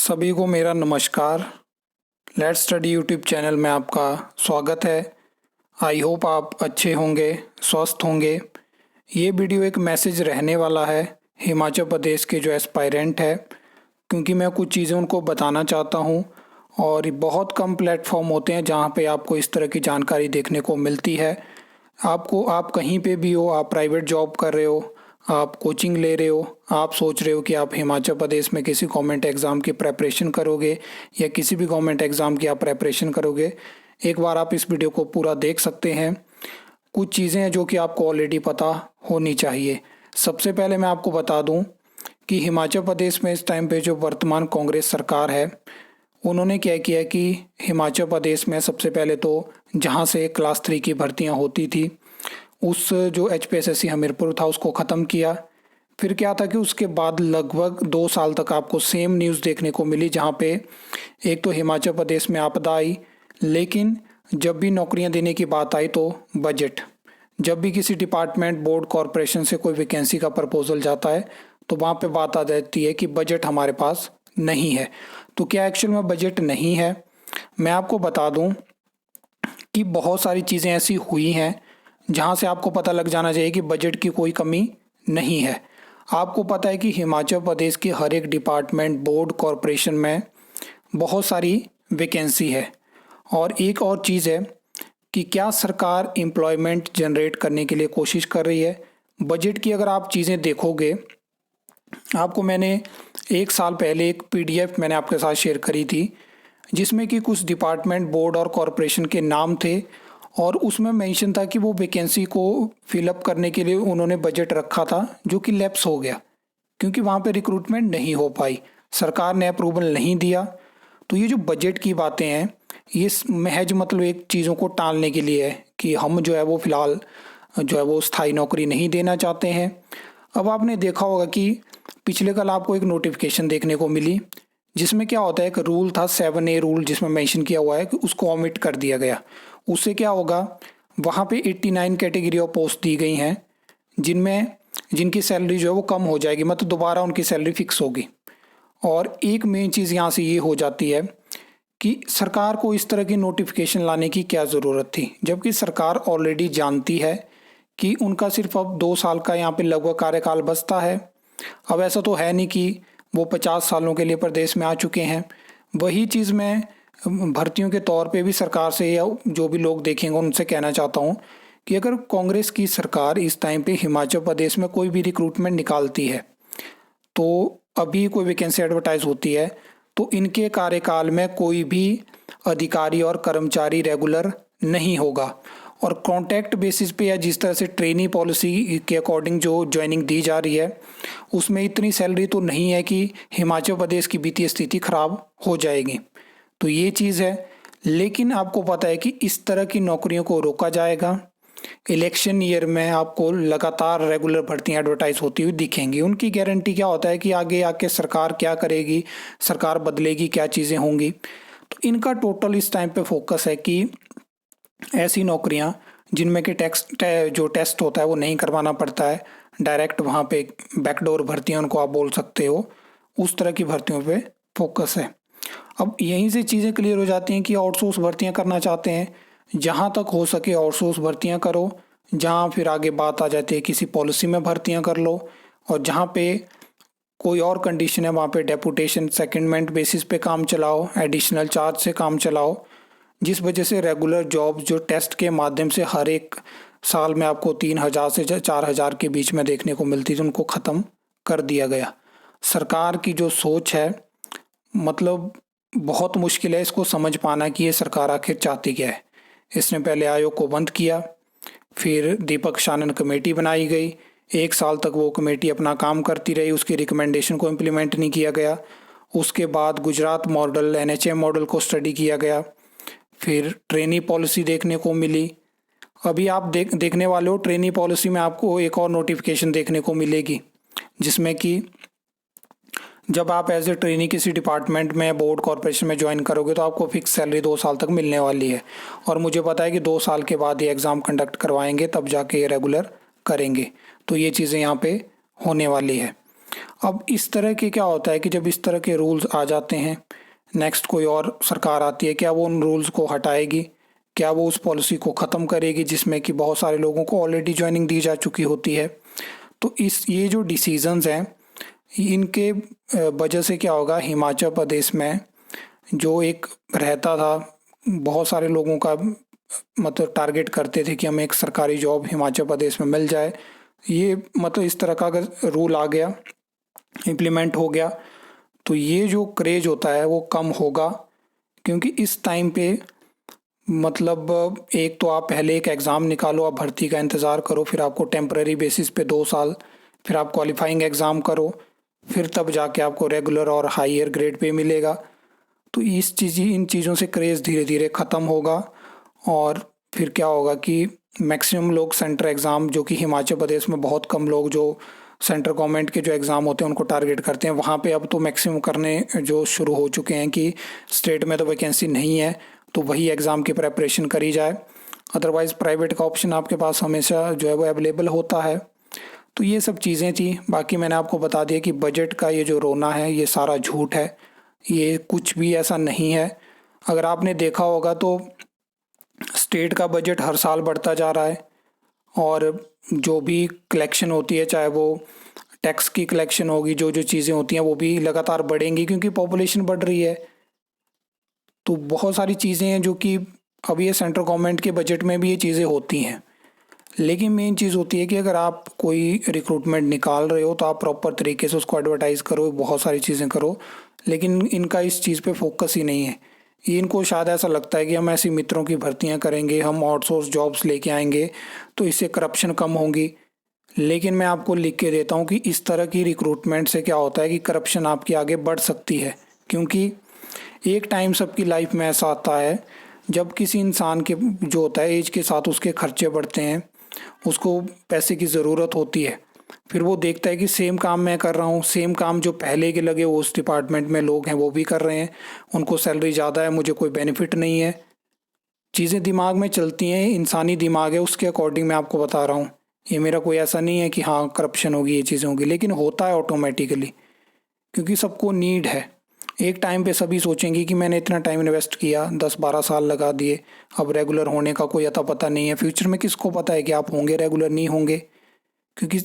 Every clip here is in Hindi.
सभी को मेरा नमस्कार। लेट्स स्टडी यूट्यूब चैनल में आपका स्वागत है। आई होप आप अच्छे होंगे, स्वस्थ होंगे। ये वीडियो एक मैसेज रहने वाला है हिमाचल प्रदेश के जो एस्पायरेंट है, क्योंकि मैं कुछ चीज़ें उनको बताना चाहता हूँ और ये बहुत कम प्लेटफॉर्म होते हैं जहाँ पे आपको इस तरह की जानकारी देखने को मिलती है। आप कहीं पे भी हो, आप प्राइवेट जॉब कर रहे हो, आप कोचिंग ले रहे हो, आप सोच रहे हो कि आप हिमाचल प्रदेश में किसी गवर्नमेंट एग्ज़ाम की प्रेपरेशन करोगे या किसी भी गवर्नमेंट एग्ज़ाम की आप प्रेपरेशन करोगे, एक बार आप इस वीडियो को पूरा देख सकते हैं। कुछ चीज़ें हैं जो कि आपको ऑलरेडी पता होनी चाहिए। सबसे पहले मैं आपको बता दूं कि हिमाचल प्रदेश में इस टाइम पे जो वर्तमान कांग्रेस सरकार है, उन्होंने क्या किया कि हिमाचल प्रदेश में सबसे पहले तो जहां से क्लास 3 की भर्तियां होती थी, उस जो HPSSC हमीरपुर था उसको ख़त्म किया। फिर क्या था कि उसके बाद लगभग 2 साल तक आपको सेम न्यूज़ देखने को मिली, जहाँ पे एक तो हिमाचल प्रदेश में आपदा आई, लेकिन जब भी नौकरियां देने की बात आई तो बजट, जब भी किसी डिपार्टमेंट, बोर्ड, कॉरपोरेशन से कोई वैकेंसी का प्रपोजल जाता है तो वहाँ पे बात आ जाती है कि बजट हमारे पास नहीं है। तो क्या एक्चुअल में बजट नहीं है? मैं आपको बता दूं कि बहुत सारी चीज़ें ऐसी हुई हैं जहां से आपको पता लग जाना चाहिए कि बजट की कोई कमी नहीं है। आपको पता है कि हिमाचल प्रदेश के हर एक डिपार्टमेंट, बोर्ड, कॉरपोरेशन में बहुत सारी वैकेंसी है। और एक और चीज़ है कि क्या सरकार एम्प्लॉयमेंट जनरेट करने के लिए कोशिश कर रही है? बजट की अगर आप चीज़ें देखोगे, आपको मैंने 1 साल पहले एक PDF मैंने आपके साथ शेयर करी थी, जिसमें कि कुछ डिपार्टमेंट, बोर्ड और कॉरपोरेशन के नाम थे और उसमें मेंशन था कि वो वैकेंसी को फिलअप करने के लिए उन्होंने बजट रखा था, जो कि लैप्स हो गया क्योंकि वहाँ पे रिक्रूटमेंट नहीं हो पाई, सरकार ने अप्रूवल नहीं दिया। तो ये जो बजट की बातें हैं, ये महज मतलब एक चीज़ों को टालने के लिए है कि हम जो है वो फ़िलहाल जो है वो स्थायी नौकरी नहीं देना चाहते हैं। अब आपने देखा होगा कि पिछले कल आपको एक नोटिफिकेशन देखने को मिली, जिसमें क्या होता है, एक रूल था 7A रूल, जिसमें मेंशन किया हुआ है कि उसको ओमिट कर दिया गया। उससे क्या होगा, वहाँ पे 89 कैटेगरी ऑफ पोस्ट दी गई हैं जिनकी सैलरी जो है वो कम हो जाएगी, मतलब दोबारा उनकी सैलरी फिक्स होगी। और एक मेन चीज़ यहाँ से ये हो जाती है कि सरकार को इस तरह की नोटिफिकेशन लाने की क्या ज़रूरत थी, जबकि सरकार ऑलरेडी जानती है कि उनका सिर्फ अब 2 साल का यहाँ पे लगभग कार्यकाल बचता है। अब ऐसा तो है नहीं कि वो 50 सालों के लिए प्रदेश में आ चुके हैं। वही चीज़ मैं भर्तियों के तौर पे भी सरकार से या जो भी लोग देखेंगे उनसे कहना चाहता हूँ कि अगर कांग्रेस की सरकार इस टाइम पे हिमाचल प्रदेश में कोई भी रिक्रूटमेंट निकालती है, तो अभी कोई वैकेंसी एडवर्टाइज होती है, तो इनके कार्यकाल में कोई भी अधिकारी और कर्मचारी रेगुलर नहीं होगा। और कॉन्ट्रैक्ट बेसिस पे या जिस तरह से ट्रेनी पॉलिसी के अकॉर्डिंग जो ज्वाइनिंग दी जा रही है, उसमें इतनी सैलरी तो नहीं है कि हिमाचल प्रदेश की वित्तीय स्थिति खराब हो जाएगी। तो ये चीज़ है। लेकिन आपको पता है कि इस तरह की नौकरियों को रोका जाएगा। इलेक्शन ईयर में आपको लगातार रेगुलर भर्तियां एडवर्टाइज होती हुई दिखेंगी। उनकी गारंटी क्या होता है कि आगे आके सरकार क्या करेगी, सरकार बदलेगी, क्या चीज़ें होंगी। तो इनका टोटल इस टाइम पे फोकस है कि ऐसी नौकरियां जिनमें कि जो टेस्ट होता है वो नहीं करवाना पड़ता है, डायरेक्ट वहाँ पे बैकडोर भर्तियां उनको आप बोल सकते हो, उस तरह की भर्तियों पे फोकस है। अब यहीं से चीज़ें क्लियर हो जाती हैं कि आउटसोर्स भर्तियां करना चाहते हैं, जहाँ तक हो सके आउटसोर्स भर्तियां करो। जहाँ फिर आगे बात आ जाती है किसी पॉलिसी में भर्तियां कर लो, और जहाँ पे कोई और कंडीशन है वहाँ पे डेपुटेशन सेकेंडमेंट बेसिस पे काम चलाओ, एडिशनल चार्ज से काम चलाओ, जिस वजह से रेगुलर जॉब जो टेस्ट के माध्यम से हर एक साल में आपको 3,000 से 4,000 के बीच में देखने को मिलती थी, उनको ख़त्म कर दिया गया। सरकार की जो सोच है, मतलब बहुत मुश्किल है इसको समझ पाना कि ये सरकार आखिर चाहती क्या है। इसने पहले आयोग को बंद किया, फिर दीपक शानन कमेटी बनाई गई, 1 साल तक वो कमेटी अपना काम करती रही, उसकी रिकमेंडेशन को इम्प्लीमेंट नहीं किया गया। उसके बाद गुजरात मॉडल, NHM मॉडल को स्टडी किया गया, फिर ट्रेनी पॉलिसी देखने को मिली। अभी आप देखने वाले हो ट्रेनी पॉलिसी में आपको एक और नोटिफिकेशन देखने को मिलेगी, जिसमें कि जब आप एज ए ट्रेनी किसी डिपार्टमेंट में, बोर्ड, कॉरपोरेशन में ज्वाइन करोगे तो आपको फिक्स सैलरी 2 साल तक मिलने वाली है। और मुझे पता है कि 2 साल के बाद ये एग्ज़ाम कंडक्ट करवाएंगे, तब जाके ये रेगुलर करेंगे। तो ये चीज़ें यहाँ पे होने वाली है। अब इस तरह के क्या होता है कि जब इस तरह के रूल्स आ जाते हैं, नेक्स्ट कोई और सरकार आती है, क्या वो उन रूल्स को हटाएगी, क्या वो उस पॉलिसी को ख़त्म करेगी जिसमें कि बहुत सारे लोगों को ऑलरेडी ज्वाइनिंग दी जा चुकी होती है। तो ये जो डिसीजंस हैं, इनके वजह से क्या होगा, हिमाचल प्रदेश में जो एक रहता था, बहुत सारे लोगों का मतलब टारगेट करते थे कि हमें एक सरकारी जॉब हिमाचल प्रदेश में मिल जाए, ये मतलब इस तरह का अगर रूल आ गया, इम्प्लीमेंट हो गया, तो ये जो क्रेज होता है वो कम होगा। क्योंकि इस टाइम पे मतलब एक तो आप पहले एक एग्ज़ाम निकालो, आप भर्ती का इंतज़ार करो, फिर आपको टेम्पररी बेसिस पे 2 साल, फिर आप क्वालिफाइंग एग्ज़ाम करो, फिर तब जाके आपको रेगुलर और हायर ग्रेड पे मिलेगा। तो इन चीज़ों से क्रेज़ धीरे धीरे ख़त्म होगा। और फिर क्या होगा कि मैक्सिमम लोग सेंटर एग्ज़ाम, जो कि हिमाचल प्रदेश में बहुत कम लोग जो सेंट्रल गवर्नमेंट के जो एग्ज़ाम होते हैं उनको टारगेट करते हैं, वहाँ पे अब तो मैक्सिमम करने जो शुरू हो चुके हैं कि स्टेट में तो वैकेंसी नहीं है तो वही एग्ज़ाम की प्रेपरेशन करी जाए। अदरवाइज़ प्राइवेट का ऑप्शन आपके पास हमेशा जो है वो अवेलेबल होता है। तो ये सब चीज़ें थी। बाकी मैंने आपको बता दिया कि बजट का ये जो रोना है ये सारा झूठ है, ये कुछ भी ऐसा नहीं है। अगर आपने देखा होगा तो स्टेट का बजट हर साल बढ़ता जा रहा है, और जो भी कलेक्शन होती है, चाहे वो टैक्स की कलेक्शन होगी, जो जो चीज़ें होती हैं वो भी लगातार बढ़ेंगी क्योंकि पॉपुलेशन बढ़ रही है। तो बहुत सारी चीज़ें हैं जो कि अब ये सेंट्रल गवर्नमेंट के बजट में भी ये चीज़ें होती हैं। लेकिन मेन चीज़ होती है कि अगर आप कोई रिक्रूटमेंट निकाल रहे हो तो आप प्रॉपर तरीके से उसको एडवर्टाइज़ करो, बहुत सारी चीज़ें करो, लेकिन इनका इस चीज़ पे फोकस ही नहीं है। इनको शायद ऐसा लगता है कि हम ऐसी मित्रों की भर्तियां करेंगे, हम आउटसोर्स जॉब्स लेके आएंगे तो इससे करप्शन कम होगी। लेकिन मैं आपको लिख के देता हूँ कि इस तरह की रिक्रूटमेंट से क्या होता है कि करप्शन आपकी आगे बढ़ सकती है। क्योंकि एक टाइम सबकी लाइफ में ऐसा आता है जब किसी इंसान के जो होता है एज के साथ उसके खर्चे बढ़ते हैं, उसको पैसे की ज़रूरत होती है। फिर वो देखता है कि सेम काम मैं कर रहा हूँ, सेम काम जो पहले के लगे वो उस डिपार्टमेंट में लोग हैं वो भी कर रहे हैं, उनको सैलरी ज़्यादा है, मुझे कोई बेनिफिट नहीं है। चीज़ें दिमाग में चलती हैं, इंसानी दिमाग है, उसके अकॉर्डिंग मैं आपको बता रहा हूँ। ये मेरा कोई ऐसा नहीं है कि हाँ करप्शन होगी, ये चीज़ें होगी, लेकिन होता है ऑटोमेटिकली क्योंकि सबको नीड है। एक टाइम पे सभी सोचेंगे कि मैंने इतना टाइम इन्वेस्ट किया, 10-12 साल लगा दिए, अब रेगुलर होने का कोई अता पता नहीं है। फ्यूचर में किसको पता है कि आप होंगे रेगुलर, नहीं होंगे, क्योंकि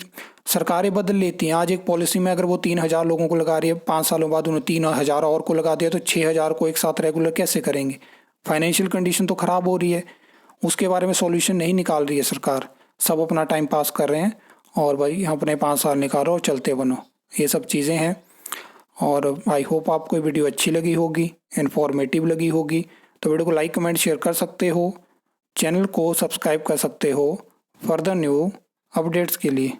सरकारें बदल लेती हैं। आज एक पॉलिसी में अगर वो 3,000 लोगों को लगा रही है, 5 सालों बाद उन्हें 3,000 और को लगा दिया तो 6,000 को एक साथ रेगुलर कैसे करेंगे? फाइनेंशियल कंडीशन तो ख़राब हो रही है, उसके बारे में सॉल्यूशन नहीं निकाल रही है सरकार। सब अपना टाइम पास कर रहे हैं और भाई अपने 5 साल निकालो और चलते बनो, ये सब चीज़ें हैं। और आई होप आपको ये वीडियो अच्छी लगी होगी, इन्फॉर्मेटिव लगी होगी। तो वीडियो को लाइक कमेंट शेयर कर सकते हो, चैनल को सब्सक्राइब कर सकते हो फर्दर न्यू अपडेट्स के लिए।